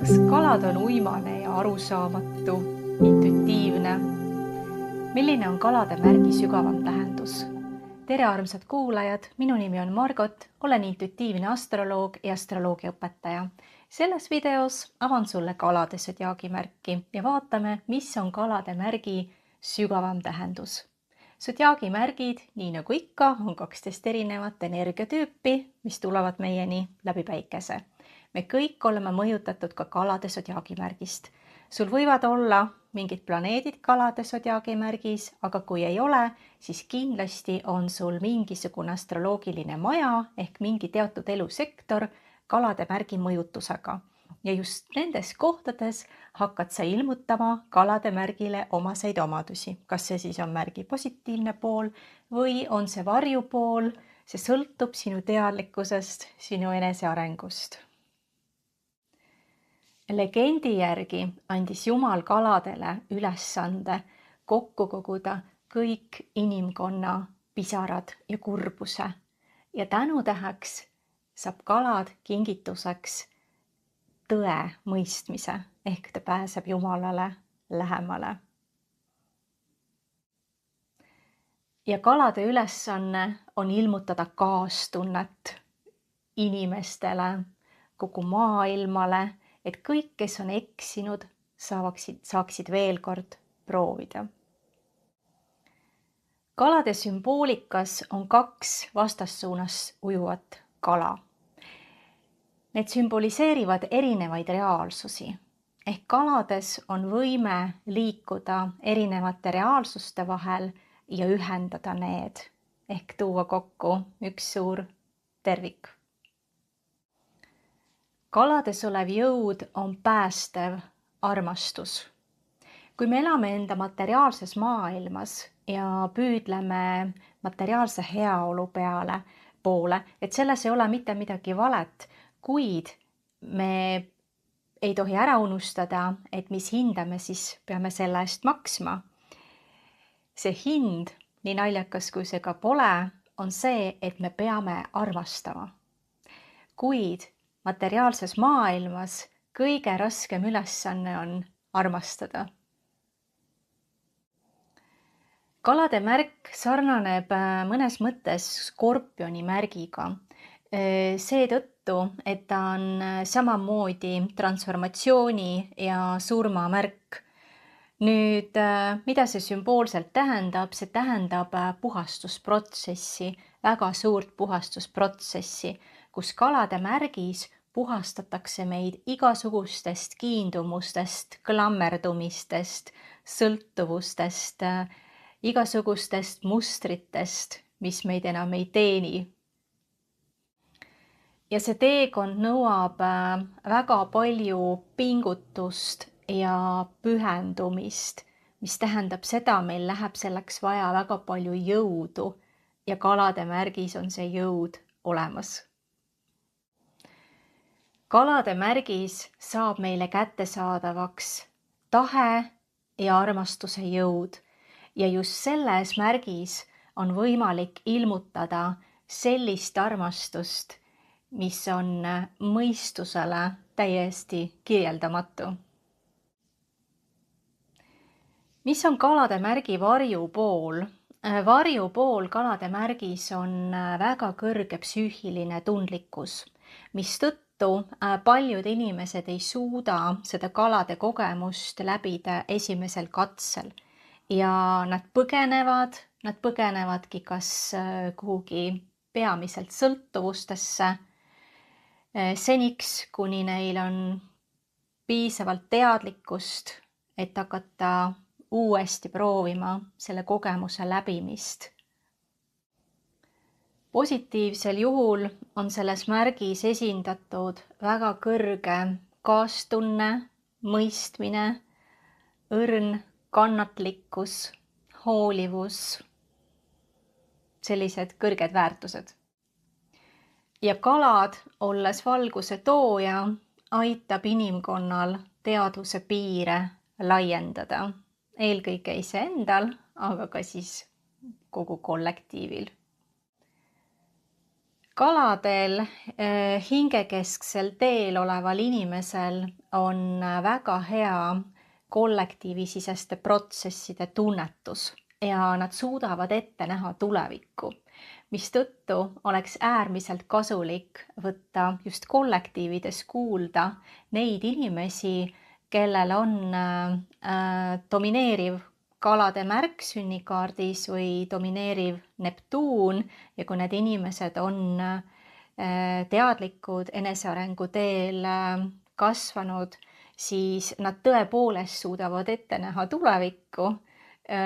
Kas kalad on uimane ja arusaamatu, intuitiivne? Milline on kalade märgi sügavam tähendus? Tere armsad kuulajad, minu nimi on Margot, olen intuitiivne astroloog ja astroloogiaõpetaja. Selles videos avan sulle kalade sodjaagimärki ja vaatame, mis on kalade märgi sügavam tähendus. Sodjaagimärgid, nii nagu ikka, on 12 erinevat energiatüüpi, mis tulevad meieni läbi päikese. Me kõik oleme mõjutatud ka kalade sodjaagimärgist. Sul võivad olla mingid planeedid kalade sodjaagimärgis, aga kui ei ole, siis kindlasti on sul mingisugune astroloogiline maja ehk mingi teatud elusektor kalade märgi mõjutusega. Ja just nendes kohtades hakkad sa ilmutama kalade märgile omaseid omadusi. Kas see siis on märgi positiivne pool või on see varjupool? See sõltub sinu teadlikkusest, sinu enesearengust. Legendi järgi andis Jumal kaladele ülesande kokku koguda kõik inimkonna pisarad ja kurbuse. Ja tänutäheks saab kalad kingituseks tõe mõistmise, ehk ta pääseb Jumalale lähemale. Ja kalade ülesanne on ilmutada kaastunnet inimestele, kogu maailmale, et kõik, kes on eksinud, saaksid veel kord proovida. Kalade sümboolikas on 2 vastassuunas ujuvat kala. Need sümboliseerivad erinevaid reaalsusi. Ehk kalades on võime liikuda erinevate reaalsuste vahel ja ühendada need. Ehk tuua kokku üks suur tervik. Kalades olev jõud on päästev armastus. Kui me elame enda materiaalses maailmas ja püüdleme materiaalse heaolu poole, et selles ei ole mitte midagi valet, kuid me ei tohi ära unustada, et mis hinda me siis peame selle eest maksma. See hind, nii naljakas kui see ka pole, on see, et me peame armastama. Kuid materiaalses maailmas kõige raskem ülesanne on armastada. Kalade märk sarnaneb mõnes mõttes skorpioni märgiga. Seetõttu, et ta on samamoodi transformatsiooni ja surma märk. Nüüd, mida see sümboolselt tähendab? See tähendab puhastusprotsessi, väga suurt puhastusprotsessi, kus kalade märgis puhastatakse meid igasugustest kiindumustest, klammerdumistest, sõltuvustest, igasugustest mustritest, mis meid enam ei teeni. Ja see teekond nõuab väga palju pingutust ja pühendumist, mis tähendab seda, meil läheb selleks vaja väga palju jõudu ja kalade märgis on see jõud olemas. Kalade märgis saab meile kättesaadavaks tahe ja armastuse jõud ja just selles märgis on võimalik ilmutada sellist armastust, mis on mõistusele täiesti kirjeldamatu. Mis on kalade märgi varjupool? Varjupool kalade märgis on väga kõrge psüühiline tundlikkus, mistõttu paljud inimesed ei suuda seda kalade kogemust läbida esimesel katsel ja nad põgenevadki kas kuhugi peamiselt sõltuvustesse, seniks, kuni neil on piisavalt teadlikkust, et hakata uuesti proovima selle kogemuse läbimist. Positiivsel juhul on selles märgis esindatud väga kõrge kaastunne, mõistmine, õrn kannatlikkus, hoolivus, sellised kõrged väärtused. Ja kalad, olles valguse tooja, aitab inimkonnal teadvuse piire laiendada. Eelkõige iseendal, aga ka siis kogu kollektiivil. kaladel, hingekesksel teel oleval inimesel on väga hea kollektiivisiseste protsesside tunnetus ja nad suudavad ette näha tulevikku, mistõttu oleks äärmiselt kasulik võtta just kollektiivides kuulda neid inimesi, kellel on domineeriv kalade märk sünnikaardis või domineeriv Neptuun ja kui need inimesed on teadlikud enesearengu teel kasvanud, siis nad tõepoolest suudavad ette näha tulevikku,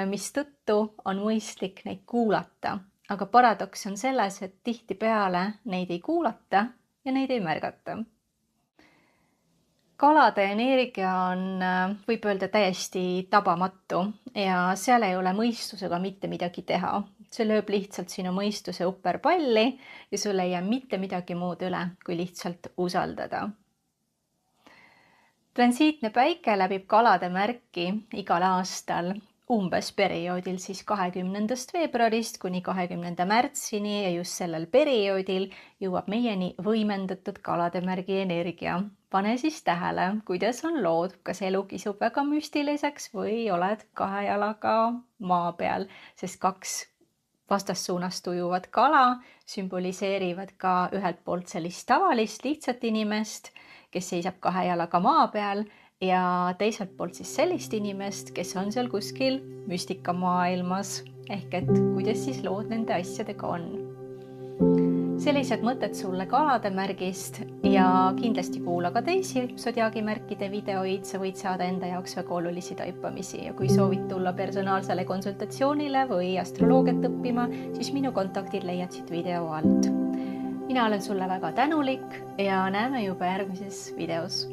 mistõttu on mõistlik neid kuulata. Aga paradoks on selles, et tihtipeale neid ei kuulata ja neid ei märgata. Kalade energia on, võib öelda, täiesti tabamatu ja seal ei ole mõistusega mitte midagi teha. See lööb lihtsalt sinu mõistuse uperpalli ja sul ei jää mitte midagi muud üle, kui lihtsalt usaldada. Transiitne päike läbib kalade märki igal aastal umbes perioodil siis 20. veebruarist kuni 20. märtsini ja just sellel perioodil jõuab meieni võimendatud kalade märgi energia. Pane siis tähele, kuidas on lood, kas elu kisub väga müstiliseks või oled 2 jalaga maa peal, sest 2 vastassuunast ujuvad kala sümboliseerivad ka ühelt poolt sellist tavalist lihtsat inimest, kes seisab 2 jalaga maa peal ja teiselt poolt siis sellist inimest, kes on seal kuskil müstikamaailmas, ehk et kuidas siis lood nende asjadega on. Sellised mõtted sulle kalade märgist ja kindlasti kuula ka teisi sodiaagimärkide videoid, sa võid saada enda jaoks väga olulisi taipamisi ja kui soovid tulla personaalsele konsultatsioonile või astroloogiat õppima, siis minu kontaktid leiad siit video alt. Mina olen sulle väga tänulik ja näeme juba järgmises videos.